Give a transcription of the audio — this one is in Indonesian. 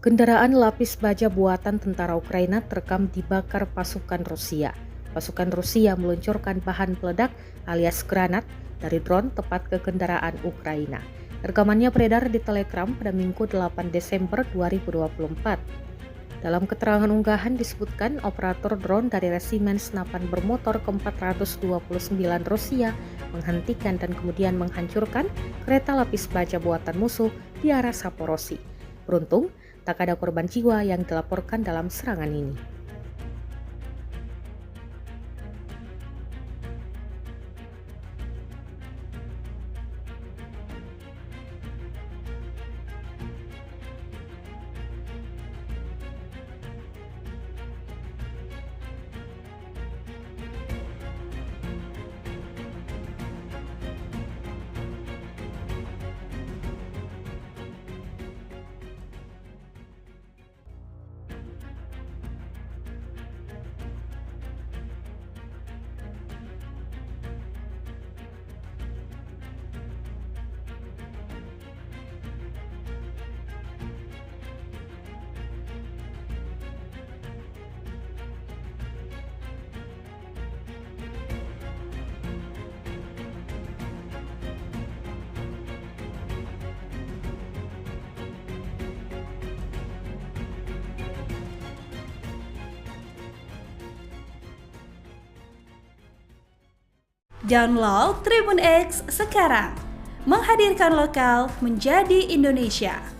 Kendaraan lapis baja buatan tentara Ukraina terekam dibakar pasukan Rusia. Pasukan Rusia meluncurkan bahan peledak alias granat dari drone tepat ke kendaraan Ukraina. Rekamannya beredar di Telegram pada Minggu 8 Desember 2024. Dalam keterangan unggahan disebutkan operator drone dari resimen senapan bermotor ke-429 Rusia menghentikan dan kemudian menghancurkan kereta lapis baja buatan musuh di arah Saporosi. Beruntung, tak ada korban jiwa yang dilaporkan dalam serangan ini. Download Tribun X sekarang, menghadirkan lokal menjadi Indonesia.